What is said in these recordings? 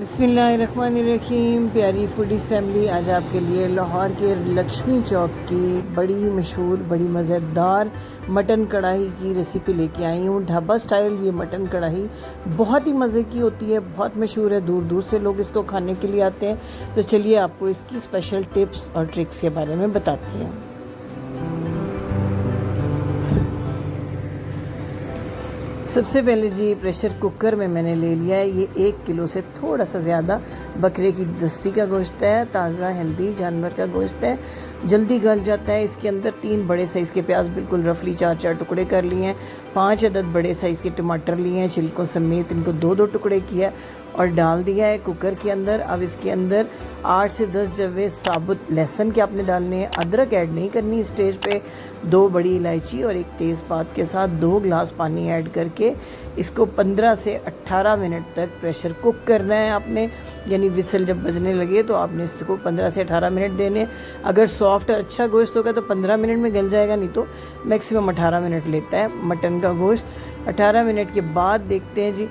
बिस्मिल्लाहिर्रहमानिर्रहीम। प्यारी foodies family, आज आपके लिए लाहौर के लक्ष्मी चौक की बड़ी मशहूर बड़ी मज़ेदार मटन कढ़ाई की रेसिपी लेके आई हूँ। ढाबा स्टाइल ये मटन कढ़ाई बहुत ही मज़े की होती है, बहुत मशहूर है, दूर दूर से लोग इसको खाने के लिए आते हैं। तो चलिए आपको इसकी स्पेशल टिप्स और ट्रिक्स के बारे में बताते हैं। सबसे पहले जी प्रेशर कुकर में मैंने ले लिया है ये 1 किलो से थोड़ा सा ज़्यादा बकरे की दस्ती का गोश्त है, ताज़ा हेल्दी जानवर का गोश्त है, जल्दी गल जाता है। इसके अंदर 3 बड़े साइज़ के प्याज बिल्कुल रफली 4-4 टुकड़े कर लिए हैं, 5 अदद बड़े साइज़ के टमाटर लिए हैं, छिलकों समेत इनको 2-2 टुकड़े किया और डाल दिया है कुकर के अंदर। अब इसके अंदर 8 से 10 जवे साबुत लहसुन के आपने डालने हैं, अदरक ऐड नहीं करनी स्टेज पे। 2 बड़ी इलायची और 1 तेज़पात के साथ 2 गिलास पानी ऐड करके इसको 15 से 18 मिनट तक प्रेशर कुक करना है आपने। यानी विसल जब बजने लगे तो आपने इसको 15 से 18 मिनट देने। अगर सॉफ्ट और अच्छा गोश्त होगा तो 15 मिनट में गल जाएगा, नहीं तो मैक्सिमम 18 मिनट लेता है मटन का गोश्त। 18 मिनट के बाद देखते हैं जी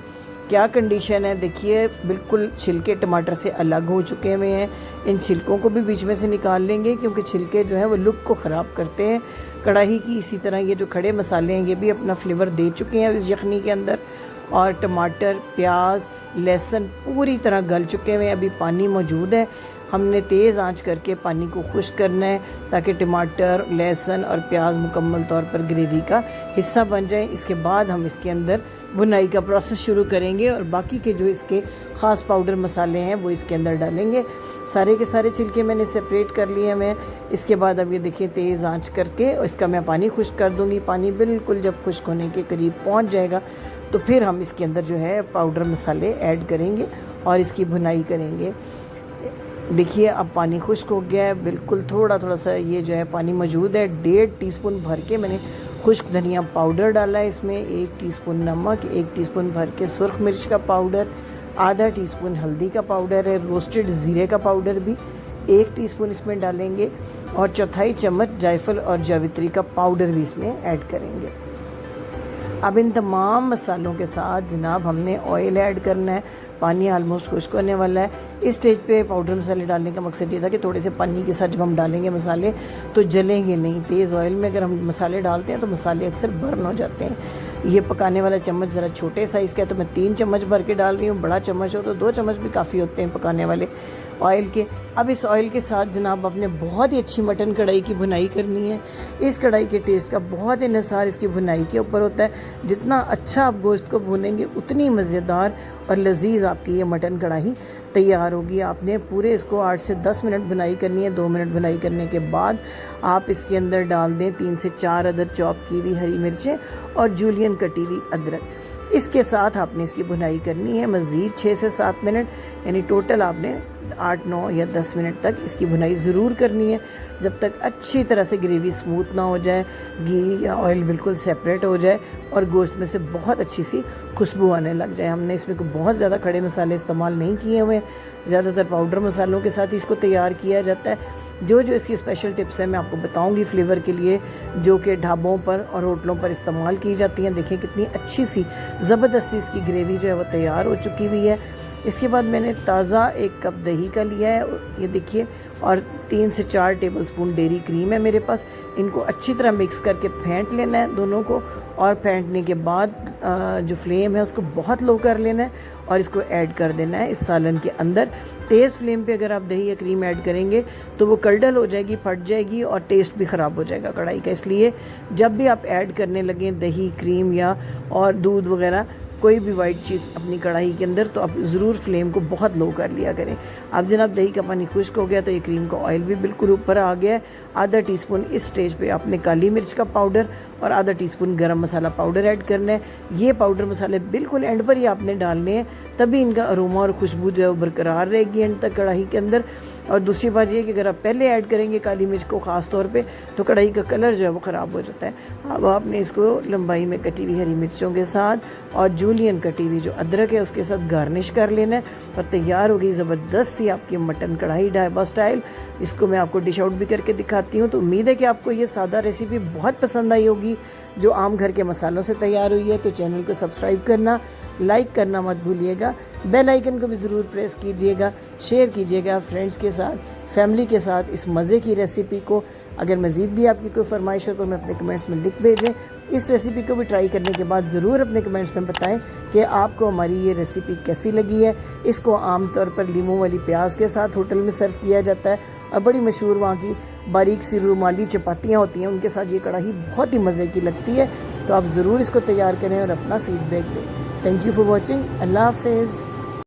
क्या कंडीशन है। देखिए बिल्कुल छिलके टमाटर से अलग हो चुके हुए हैं। इन छिलकों को भी बीच में से निकाल लेंगे क्योंकि छिलके जो हैं वो लुक को ख़राब करते हैं कढ़ाई की। इसी तरह ये जो खड़े मसाले हैं ये भी अपना फ्लेवर दे चुके हैं इस यखनी के अंदर। और टमाटर, प्याज, लहसुन पूरी तरह गल चुके हैं। अभी पानी मौजूद है, हमने तेज़ आंच करके पानी को खुश्क करना है ताकि टमाटर, लहसुन और प्याज मुकम्मल तौर पर ग्रेवी का हिस्सा बन जाए। इसके बाद हम इसके अंदर भुनाई का प्रोसेस शुरू करेंगे और बाकी के जो इसके ख़ास पाउडर मसाले हैं वो इसके अंदर डालेंगे। सारे के सारे छिलके मैंने सेपरेट कर लिए हैं मैं। इसके बाद अब ये देखिए तेज़ आंच करके इसका मैं पानी खुश्क कर दूँगी। पानी बिल्कुल जब खुश्क होने के करीब पहुँच जाएगा तो फिर हम इसके अंदर जो है पाउडर मसाले ऐड करेंगे और इसकी भुनाई करेंगे। देखिए अब पानी खुश्क हो गया है बिल्कुल, थोड़ा थोड़ा सा ये जो है पानी मौजूद है। 1.5 टीस्पून भर के मैंने खुश्क धनिया पाउडर डाला है इसमें, 1 टीस्पून नमक, 1 टीस्पून भर के सुर्ख मिर्च का पाउडर, आधा टीस्पून हल्दी का पाउडर है, रोस्टेड ज़ीरे का पाउडर भी 1 टीस्पून इसमें डालेंगे और 1/4 चम्मच जायफल और जावित्री का पाउडर भी इसमें ऐड करेंगे। अब इन तमाम मसालों के साथ जनाब हमने ऑयल ऐड करना है। पानी आलमोस्ट खुश्क होने वाला है। इस स्टेज पे पाउडर मसाले डालने का मकसद ये था कि थोड़े से पानी के साथ जब हम डालेंगे मसाले तो जलेंगे नहीं। तेज़ ऑयल में अगर हम मसाले डालते हैं तो मसाले अक्सर बर्न हो जाते हैं। ये पकाने वाला चम्मच ज़रा छोटे साइज़ का है तो मैं 3 चम्मच भर के डाल रही हूँ। बड़ा चम्मच हो तो 2 चम्मच भी काफ़ी होते हैं पकाने वाले ऑयल के। अब इस ऑयल के साथ जनाब आपने बहुत ही अच्छी मटन कढ़ाई की भुनाई करनी है। इस कढ़ाई के टेस्ट का बहुत इन्हिसार इसकी भुनाई के ऊपर होता है। जितना अच्छा आप गोश्त को भुनेंगे उतनी मज़ेदार और लजीज आपकी ये मटन कढ़ाई तैयार होगी। आपने पूरे इसको 8 से 10 मिनट भुनाई करनी है। 2 मिनट भुनाई करने के बाद आप इसके अंदर डाल दें 3 से 4 अदद चॉप की हुई हरी मिर्चें और जूलियन कटी हुई अदरक। इसके साथ आपने इसकी भुनाई करनी है मज़ीद 6 से 7 मिनट, यानी टोटल आपने 8, 9 या 10 मिनट तक इसकी भुनाई ज़रूर करनी है जब तक अच्छी तरह से ग्रेवी स्मूथ ना हो जाए, घी या ऑयल बिल्कुल सेपरेट हो जाए और गोश्त में से बहुत अच्छी सी खुशबू आने लग जाए। हमने इसमें कोई बहुत ज़्यादा खड़े मसाले इस्तेमाल नहीं किए हुए, ज़्यादातर पाउडर मसालों के साथ इसको तैयार किया जाता है। जो इसकी स्पेशल टिप्स हैं मैं आपको बताऊंगी फ्लेवर के लिए, जो कि ढाबों पर और होटलों पर इस्तेमाल की जाती हैं। देखिए कितनी अच्छी सी ज़बरदस्ती इसकी ग्रेवी जो है वो तैयार हो चुकी हुई है। इसके बाद मैंने ताज़ा 1 कप दही का लिया है, ये देखिए, और 3 से 4 टेबलस्पून डेयरी क्रीम है मेरे पास। इनको अच्छी तरह मिक्स करके फेंट लेना है दोनों को, और फेंटने के बाद जो फ्लेम है उसको बहुत लो कर लेना है और इसको ऐड कर देना है इस सालन के अंदर। तेज़ फ्लेम पे अगर आप दही या क्रीम ऐड करेंगे तो वो कड़ल हो जाएगी, फट जाएगी और टेस्ट भी ख़राब हो जाएगा कढ़ाई का। इसलिए जब भी आप ऐड करने लगें दही, क्रीम या और दूध वगैरह कोई भी वाइट चीज़ अपनी कढ़ाई के अंदर तो आप ज़रूर फ्लेम को बहुत लो कर लिया करें। अब जनाब दही का पानी खुश्क हो गया तो ये क्रीम का ऑयल भी बिल्कुल ऊपर आ गया है। आधा टीस्पून इस स्टेज पे आपने काली मिर्च का पाउडर और आधा टीस्पून गरम मसाला पाउडर ऐड करना है। ये पाउडर मसाले बिल्कुल एंड पर ही आपने डालने हैं, तभी इनका अरोमा और खुशबू जो है बरकरार रहेगी एंड तक कढ़ाई के अंदर। और दूसरी बात ये कि अगर आप पहले ऐड करेंगे काली मिर्च को ख़ास तौर पे तो कढ़ाई का कलर जो है वो ख़राब हो जाता है। अब आपने इसको लंबाई में कटी हुई हरी मिर्चों के साथ और जूलियन कटी हुई जो अदरक है उसके साथ गार्निश कर लेना है और तैयार हो गई ज़बरदस्त सी आपकी मटन कढ़ाई ढाबा स्टाइल। इसको मैं आपको डिश आउट भी करके दिखाती हूँ। तो उम्मीद है कि आपको ये सादा रेसिपी बहुत पसंद आई होगी जो आम घर के मसालों से तैयार हुई है। तो चैनल को सब्सक्राइब करना, लाइक करना मत भूलिएगा, बेल आइकन को भी ज़रूर प्रेस कीजिएगा, शेयर कीजिएगा फ्रेंड्स के साथ, फैमिली के साथ इस मज़े की रेसिपी को। अगर मज़ीद भी आपकी कोई फरमाइश हो तो मैं अपने कमेंट्स में लिख भेजें। इस रेसिपी को भी ट्राई करने के बाद ज़रूर अपने कमेंट्स में बताएं कि आपको हमारी ये रेसिपी कैसी लगी है। इसको आमतौर पर लीमू वाली प्याज के साथ होटल में सर्व किया जाता है और बड़ी मशहूर वहाँ की बारीक सी रुमाली चपातियाँ होती हैं, उनके साथ ये कढ़ाई बहुत ही मज़े की लगती है। तो आप ज़रूर इसको तैयार करें और अपना फ़ीडबैक दें। Thank you for watching. अल्लाह हाफ़िज़।